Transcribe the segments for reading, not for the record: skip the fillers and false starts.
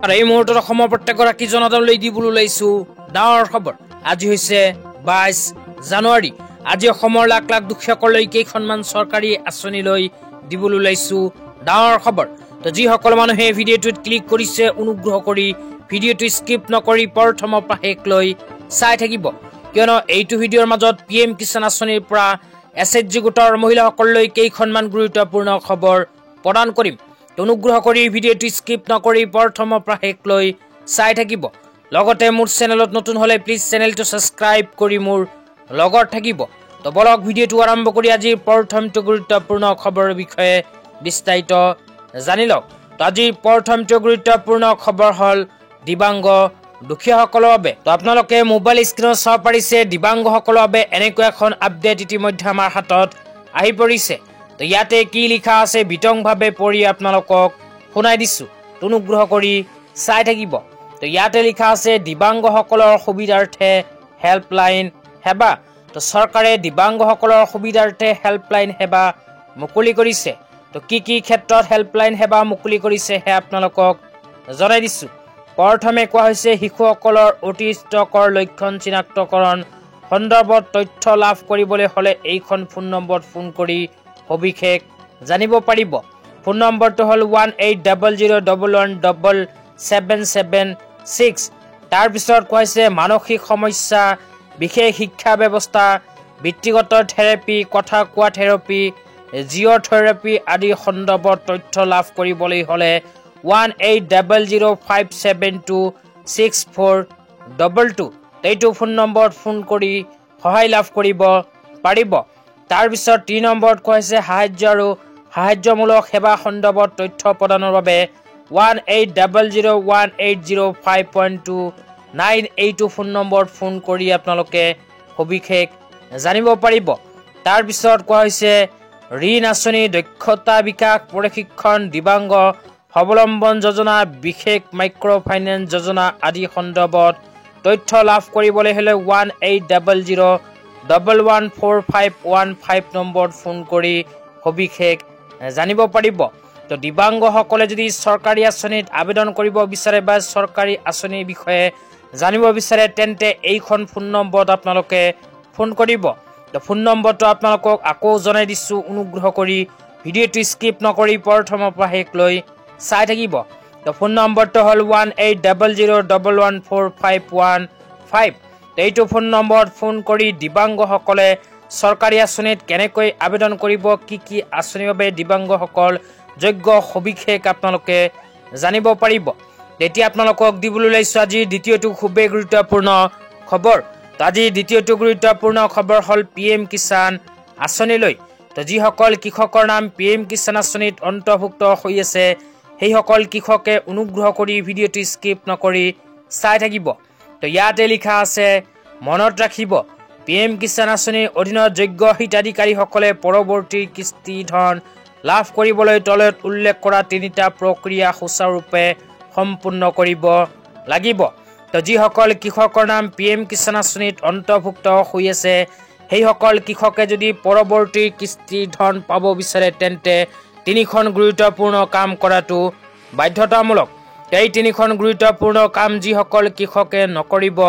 R এই মুহূৰ্তত অসমৰ প্ৰত্যেকগৰাকী জনতালৈ দিবলৈ ওলাইছো ডাঙৰ খবৰ। আজি হৈছে 22 জানুৱাৰী। আজি অসমৰ লাখ লাখ দুখীয়াসকললৈ কেইখনমান চৰকাৰী আঁচনি লৈ দিবলৈ ওলাইছো ডাঙৰ খবৰ। তো যিসকল মানুহে ভিডিঅ'টোত ক্লিক কৰিছে অনুগ্ৰহ কৰি ভিডিঅ'টো স্কিপ নকৰি প্ৰথমৰ পৰা শেষলৈ চাই থাকিব, কিয়নো এইটো ভিডিঅ'ৰ মাজত PM কিষাণ আঁচনিৰ পৰা SHG গোটৰ মহিলাসকললৈ কেইখনমান গুৰুত্বপূৰ্ণ খবৰ প্ৰদান কৰিম। অনুগ্ৰহ কৰি ভিডিঅ'টো স্কিপ নকৰি প্ৰথমৰ পৰা শেষলৈ চাই থাকিব। লগতে মোৰ চেনেলত নতুন হলে প্লিজ চেনেলটো সাবস্ক্ৰাইব কৰি মোৰ লগত থাকিব। তো বলক ভিডিঅ'টো আৰম্ভ কৰি আজিৰ প্ৰথমটো গুৰুত্বপূৰ্ণ খবৰৰ বিষয়ে বিস্তাৰিত জানি লওক। তো আজিৰ প্ৰথমটো গুৰুত্বপূৰ্ণ খবৰ হল দিব্যাংগ দুখীয়াসকলৰ বাবে। তো আপোনালোকে মোবাইল স্ক্ৰীনত চাব পাৰিছে দিব্যাংগসকলৰ বাবে এনেকুৱা এখন আপডেট ইতিমধ্যে আমাৰ হাতত আহি পৰিছে। তো ইয়াতে কি লিখা আছে বিতংভাৱে পঢ়ি আপোনালোকক শুনাই দিছো, অনুগ্ৰহ কৰি চাই থাকিব। তো ইয়াতে লিখা আছে দিব্যাংগসকলৰ সুবিধাৰ্থে হেল্পলাইন সেৱা। তো চৰকাৰে দিব্যাংগসকলৰ সুবিধাৰ্থে হেল্পলাইন সেৱা মুকলি কৰিছে। তো কি ক্ষেত্ৰত হেল্পলাইন সেৱা মুকলি কৰিছে হে আপোনালোকক জনাই দিছো। প্ৰথমে কোৱা হৈছে শিশুসকলৰ অটিষ্টকৰ লক্ষণ চিনাক্তকৰণ সন্দৰ্ভত তথ্য লাভ কৰিবলৈ হলে এইখন ফোন নম্বৰত ফোন কৰি সবিশেষ জানিব পাৰিব। ফোন নম্বৰটো হল 1800117776। তাৰপিছত কোৱা হৈছে মানসিক সমস্যা, বিশেষ শিক্ষা ব্যৱস্থা, ব্যক্তিগত থেৰাপি, কথা কোৱা থেৰাপি, জিঅ'থেৰাপি আদি সন্দৰ্ভত তথ্য লাভ কৰিবলৈ হলে 180057264222 এইটো ফোন নম্বৰত ফোন কৰি সহায় লাভ কৰিব পাৰিব। তাৰপিছত 3 নম্বৰত কোৱা হৈছে সাহায্য আৰু সাহায্যমূলক সেৱা সন্দৰ্ভত তথ্য প্ৰদানৰ বাবে 18001805.29 এইটো ফোন নম্বৰত ফোন কৰি আপোনালোকে সবিশেষ জানিব পাৰিব। তাৰপিছত কোৱা হৈছে ঋণ আঁচনি, দক্ষতা বিকাশ প্ৰশিক্ষণ, দিব্যাংগ স্বাৱলম্বন যোজনা, বিশেষ মাইক্ৰ ফাইনেন্স যোজনা আদি সন্দৰ্ভত তথ্য লাভ কৰিবলৈ হলে 1800114515 নম্বৰত ফোন কৰি সবিশেষ জানিব পাৰিব। তো দিব্যাংগসকলে যদি চৰকাৰী আঁচনিত আবেদন কৰিব বিচাৰে বা চৰকাৰী আঁচনিৰ বিষয়ে জানিব বিচাৰে তেন্তে এইখন ফোন নম্বৰত আপোনালোকে ফোন কৰিব। তো ফোন নম্বৰটো আপোনালোকক আকৌ জনাই দিছো, অনুগ্ৰহ কৰি ভিডিঅ'টো স্কিপ নকৰি প্ৰথমৰ পৰা শেষলৈ চাই থাকিব। তো ফোন নম্বৰটো হল 1800114515। এইটো ফোন নম্বৰত ফোন কৰি দিব্যাংগসকলে চৰকাৰী আঁচনিত কেনেকৈ আবেদন কৰিব, কি আঁচনিৰ বাবে দিব্যাংগসকল যোগ্য সবিশেষ আপোনালোকে জানিব পাৰিব। এতিয়া আপোনালোকক দিবলৈ ওলাইছো আজি দ্বিতীয়টো খুবেই গুৰুত্বপূৰ্ণ খবৰ। তো আজি দ্বিতীয়টো গুৰুত্বপূৰ্ণ খবৰ হল PM কিষাণ আঁচনিলৈ। তো যিসকল কৃষকৰ নাম PM কিষাণ আঁচনিত অন্তৰ্ভুক্ত হৈ আছে সেইসকল কৃষকে অনুগ্ৰহ কৰি ভিডিঅ'টো স্কিপ নকৰি চাই থাকিব। তো ইয়াতে লিখা আছে মনত ৰাখিব PM কিষাণ আঁচনিৰ অধীনত যোগ্য হিতাধিকাৰীসকলে পৰৱৰ্তী কিস্তি ধন লাভ কৰিবলৈ তলত উল্লেখ কৰা 3টা প্ৰক্ৰিয়া সুচাৰুৰূপে সম্পূৰ্ণ কৰিব লাগিব। তো যিসকল কৃষকৰ নাম PM কিষাণ আঁচনিত অন্তৰ্ভুক্ত হৈ আছে সেইসকল কৃষকে যদি পৰৱৰ্তী কিস্তি ধন পাব বিচাৰে তেন্তে 3খন গুৰুত্বপূৰ্ণ কাম কৰাটো বাধ্যতামূলক। এই 3খন গুৰুত্বপূৰ্ণ কাম যিসকল কৃষকে নকৰিব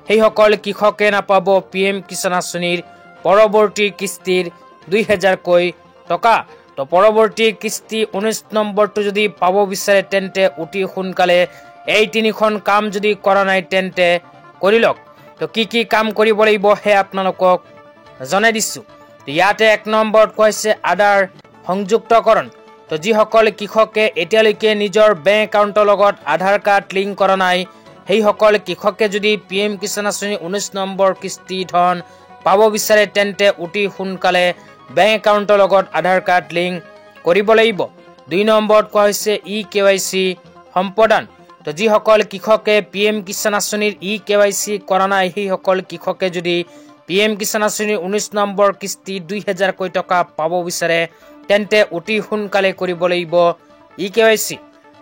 সেইসকল কৃষকে নাপাব PM কিষাণ আঁচনিৰ পৰৱৰ্তী কিস্তিৰ 2000কৈ টকা। তো পৰৱৰ্তী কিস্তি 19 নম্বৰটো যদি পাব বিচাৰে তেন্তে অতি সোনকালে এই 3খন কাম যদি কৰা নাই তেন্তে কৰি লওক। তো কি কাম কৰিব লাগিব হে আপোনালোকক জনাই দিছো। ইয়াতে 1 নম্বৰত কৈছে আধাৰ সংযুক্তকৰণ। তো যিসকল কৃষকে এতিয়ালৈকে নিজৰ বেংক একাউণ্টৰ লগত আধাৰ কাৰ্ড লিংক কৰা নাই সেইসকল কৃষকে যদি PM কিষাণ আঁচনিৰ 19 নম্বৰ কিস্তি ধন পাব বিচাৰে তেন্তে অতি সোনকালে বেংক একাউণ্টৰ লগত আধাৰ কাৰ্ড লিংক কৰিব লাগিব। 2 নম্বৰত কোৱা হৈছে EKYC সম্পাদন। তো যিসকল কৃষকে PM কিষাণ আঁচনিৰ EKYC কৰা নাই সেইসকল কৃষকে যদি PM কিষাণ আঁচনিৰ 19 নম্বৰ কিস্তি 2000কৈ টকা পাব বিচাৰে তেন্তে অতি সোনকালে কৰিব লাগিব EKYC।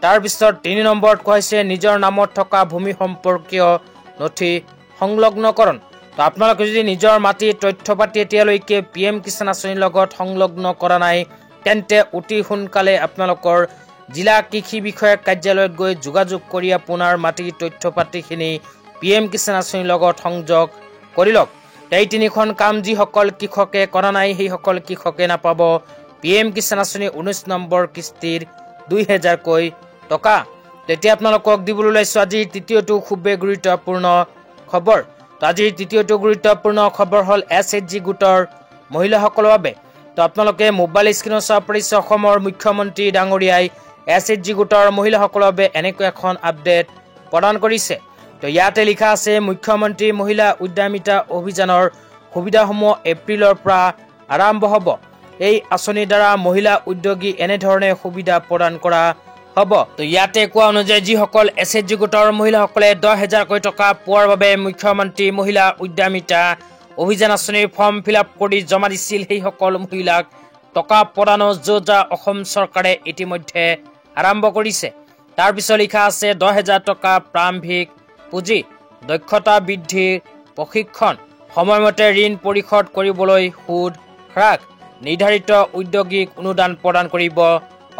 তাৰপিছত 3 নম্বৰত কোৱা হৈছে নিজৰ নামত থকা ভূমি সম্পৰ্কীয় নথি সংলগ্নকৰণ। তো আপোনালোকে যদি নিজৰ মাটিৰ তথ্য পাতি এতিয়ালৈকে PM কিষাণ আঁচনিৰ লগত সংলগ্ন কৰা নাই তেন্তে অতি সোনকালে আপোনালোকৰ জিলা কৃষি বিষয়ক কাৰ্যালয়ত গৈ যোগাযোগ কৰি আপোনাৰ মাটিৰ তথ্য পাতিখিনি PM কিষাণ আঁচনিৰ লগত সংযোগ কৰি লওক। এই তিনিখন কাম যিসকল কৃষকে কৰা নাই সেইসকল কৃষকে নাপাব PM কিষাণ আঁচনি 19 নম্বৰ কিস্তিৰ 2000কৈ টকা। তেতিয়া আপোনালোকক দিবলৈ ওলাইছো আজিৰ তৃতীয়টো খুবেই গুৰুত্বপূৰ্ণ খবৰ। আজিৰ তৃতীয়টো গুৰুত্বপূৰ্ণ খবৰ হ'ল SHG গোটৰ মহিলাসকলৰ বাবে। তো আপোনালোকে মোবাইল স্ক্ৰীনত চাব পাৰিছে অসমৰ মুখ্যমন্ত্ৰী ডাঙৰীয়াই SHG গোটৰ মহিলাসকলৰ বাবে এনেকৈ এখন আপডেট প্ৰদান কৰিছে। তো ইয়াতে লিখা আছে মুখ্যমন্ত্ৰী মহিলা উদ্যমিতা অভিযানৰ সুবিধাসমূহ এপ্ৰিলৰ পৰা আৰম্ভ হ'ব। এই আঁচনিৰ দ্বাৰা মহিলা উদ্যোগী এনেধৰণে সুবিধা প্ৰদান কৰা হ'ব। তো ইয়াতে কোৱা অনুযায়ী যিসকল SHG গোটৰ মহিলাসকলে 10,000কৈ টকা পোৱাৰ বাবে মুখ্যমন্ত্ৰী মহিলা উদ্যমিতা অভিযান আঁচনিৰ ফৰ্ম ফিল-আপ কৰি জমা দিছিল সেইসকল মহিলাক টকা প্ৰদানৰ যোজনা অসম চৰকাৰে ইতিমধ্যে আৰম্ভ কৰিছে। তাৰপিছত লিখা আছে 10,000 টকা প্ৰাৰম্ভিক পুঁজি, দক্ষতা বৃদ্ধিৰ প্ৰশিক্ষণ, সময়মতে ঋণ পৰিশোধ কৰিবলৈ সুদ হ্ৰাস, নিৰ্ধাৰিত উদ্যোগীক অনুদান প্ৰদান কৰিব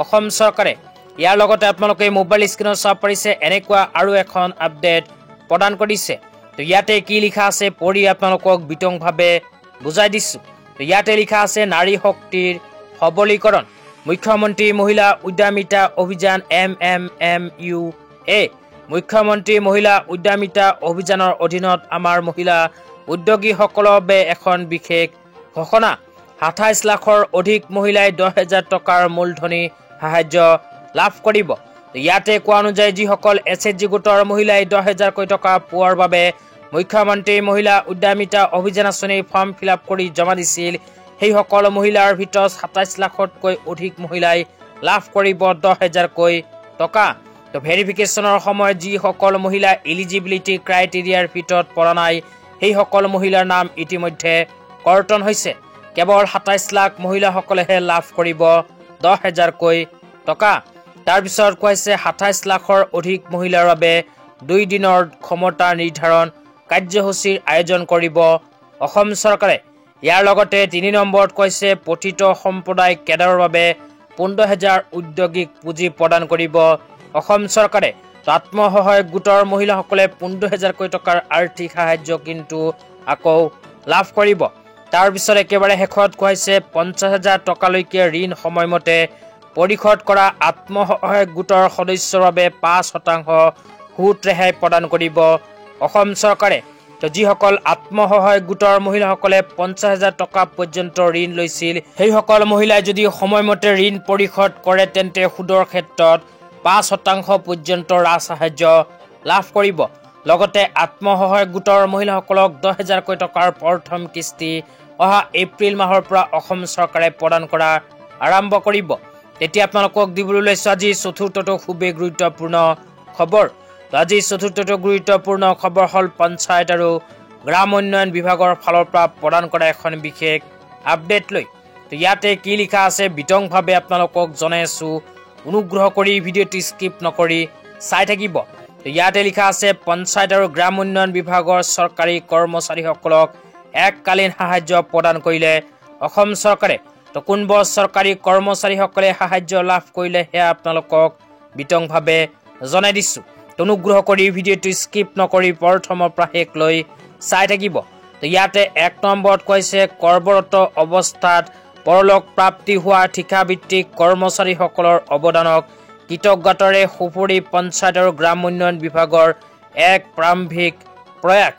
অসম চৰকাৰে। ইয়াৰ লগতে আপোনালোকে মোবাইল স্ক্ৰীনত চাব পাৰিছে এনেকুৱা আৰু এখন আপডেট প্ৰদান কৰিছে। তো ইয়াতে কি লিখা আছে পঢ়ি আপোনালোকক বিতংভাৱে বুজাই দিছো। তো ইয়াতে লিখা আছে নাৰী শক্তিৰ সবলীকৰণ, মুখ্যমন্ত্ৰী মহিলা উদ্যমিতা অভিযান MMMUA। মুখ্যমন্ত্ৰী মহিলা উদ্যমিতা অভিযানৰ অধীনত আমাৰ মহিলা উদ্যোগীসকলৰ বাবে এখন বিশেষ ঘোষণা। 27 লাখৰ অধিক মহিলাই 10,000 টকাৰ মূলধনী সাহায্য লাভ কৰিব। ইয়াতে কোৱা অনুযায়ী যিসকল SHG গোটৰ মহিলাই 10,000কৈ টকা পোৱাৰ বাবে মুখ্যমন্ত্ৰী মহিলা উদ্যমিতা অভিযান আঁচনিৰ ফৰ্ম ফিল-আপ কৰি জমা দিছিল সেইসকল মহিলাৰ ভিতৰত 27 লাখতকৈ অধিক মহিলাই লাভ কৰিব 10,000কৈ টকা। তো ভেৰিফিকেশ্যনৰ সময়ত যিসকল মহিলা এলিজিবিলিটি ক্ৰাইটেৰিয়াৰ ভিতৰত পৰা নাই সেইসকল মহিলাৰ নাম ইতিমধ্যে কৰ্তন হৈছে। কেৱল 27 লাখ মহিলাসকলেহে লাভ কৰিব 10,000কৈ টকা। তাৰপিছত কৈছে 27 লাখৰ অধিক মহিলাৰ বাবে 2 দিনৰ ক্ষমতা নিৰ্ধাৰণ কাৰ্যসূচীৰ আয়োজন কৰিব অসম চৰকাৰে। ইয়াৰ লগতে 3 নম্বৰত কৈছে প্ৰতিটো সম্প্ৰদায় কেডাৰৰ বাবে 15,000 উদ্যোগিক পুঁজি প্ৰদান কৰিব অসম চৰকাৰে। আত্মসহায়ক গোটৰ মহিলাসকলে 15,000কৈ টকাৰ আৰ্থিক সাহায্য কিন্তু আকৌ লাভ কৰিব। তাৰপিছত একেবাৰে শেষত কৈছে 50,000 টকালৈকে ঋণ সময়মতে পৰিশোধ কৰা আত্মসহায়ক গোটৰ সদস্যৰ বাবে 5% সুদ ৰেহাই প্ৰদান কৰিব অসম চৰকাৰে। তো যিসকল আত্মসহায়ক গোটৰ মহিলাসকলে 50,000 টকা পৰ্যন্ত ঋণ লৈছিল সেইসকল মহিলাই যদি সময়মতে ঋণ পৰিশোধ কৰে তেন্তে সুদৰ ক্ষেত্ৰত 5% পৰ্যন্ত ৰাজ সাহায্য লাভ কৰিব। লগতে আত্মসহায়ক গোটৰ মহিলাসকলক 10,000কৈ টকাৰ প্ৰথম কিস্তি অহা এপ্ৰিল মাহৰ পৰা অসম চৰকাৰে প্ৰদান কৰা আৰম্ভ কৰিব। এতিয়া আপোনালোকক দিবলৈ লৈছো আজি চতুৰ্থটো খুবেই গুৰুত্বপূৰ্ণ খবৰ। আজি চতুৰ্থটো গুৰুত্বপূৰ্ণ খবৰ হ'ল পঞ্চায়ত আৰু গ্ৰাম উন্নয়ন বিভাগৰ ফালৰ পৰা প্ৰদান কৰা এখন বিশেষ আপডেট লৈ। তো ইয়াতে কি লিখা আছে বিতংভাৱে আপোনালোকক জনাই আছো, অনুগ্ৰহ কৰি ভিডিঅ'টি স্কিপ নকৰি চাই থাকিব। তো ইয়াতে লিখা আছে পঞ্চায়ত আৰু গ্ৰাম উন্নয়ন বিভাগৰ চৰকাৰী কৰ্মচাৰীসকলক এককালীন সাহায্য প্ৰদান কৰিলে অসম চৰকাৰে। তো কোনবোৰ চৰকাৰী কৰ্মচাৰীসকলে সাহায্য লাভ কৰিলে সেয়া আপোনালোকক বিতংভাৱে জনাই দিছো। অনুগ্ৰহ কৰি ভিডিঅ'টো স্কিপ নকৰি প্ৰথমৰ পৰা শেষলৈ চাই থাকিব। তো ইয়াতে 1 নম্বৰত কৈছে কৰ্মৰত অৱস্থাত পৰলোক প্ৰাপ্তি হোৱা ঠিকাভিত্তিক কৰ্মচাৰীসকলৰ অৱদানক কৃতজ্ঞতাৰে সুপুৰি পঞ্চায়ত আৰু গ্ৰাম উন্নয়ন বিভাগৰ এক প্ৰাৰম্ভিক প্ৰয়াস।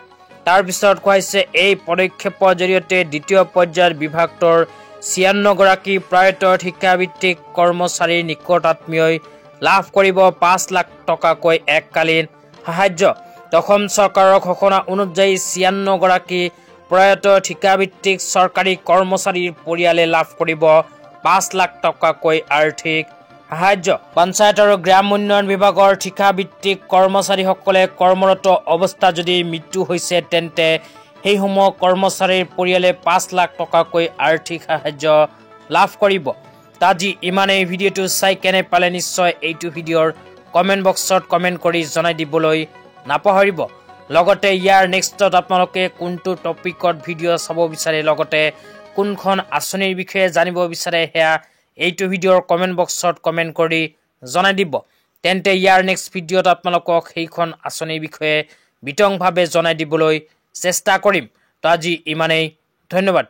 তাৰপিছত কৈছে এই পদক্ষেপৰ জৰিয়তে দ্বিতীয় পৰ্যায়ৰ বিভাগটোৰ 96গৰাকী প্ৰয়াত ঠিকাভিত্তিক কৰ্মচাৰীৰ নিকট আত্মীয়ই লাভ কৰিব 5 লাখ টকাকৈ এককালীন সাহায্য। অসম চৰকাৰৰ ঘোষণা অনুযায়ী 96গৰাকী প্ৰয়াত ঠিকাভিত্তিক চৰকাৰী কৰ্মচাৰীৰ পৰিয়ালে লাভ কৰিব 5 লাখ টকাকৈ আৰ্থিক সাহায্য। পঞ্চায়ত আৰু গ্ৰাম উন্নয়ন বিভাগৰ ঠিকাভিত্তিক কৰ্মচাৰীসকলে কৰ্মৰত অৱস্থাত যদি মৃত্যু হৈছে তেন্তে সেইসমূহ কৰ্মচাৰীৰ পৰিয়ালে 5 লাখ টকাকৈ আৰ্থিক সাহায্য লাভ কৰিব। আজি ইমানেই। ভিডিঅ'টো চাই কেনে পালে নিশ্চয় এইটো ভিডিঅ'ৰ কমেণ্ট বক্সত কমেণ্ট কৰি জনাই দিবলৈ নাপাহৰিব। লগতে ইয়াৰ নেক্সটত আপোনালোকে কোনটো টপিকত ভিডিঅ' চাব বিচাৰে লগতে কোনখন আঁচনিৰ বিষয়ে জানিব বিচাৰে সেয়া এইটো ভিডিঅ'ৰ কমেণ্ট বক্সত কমেণ্ট কৰি জনাই দিব তেন্তে ইয়াৰ নেক্সট ভিডিঅ'ত আপোনালোকক সেইখন আঁচনিৰ বিষয়ে বিতংভাৱে জনাই দিবলৈ চেষ্টা কৰিম। তো আজি ইমানেই, ধন্যবাদ।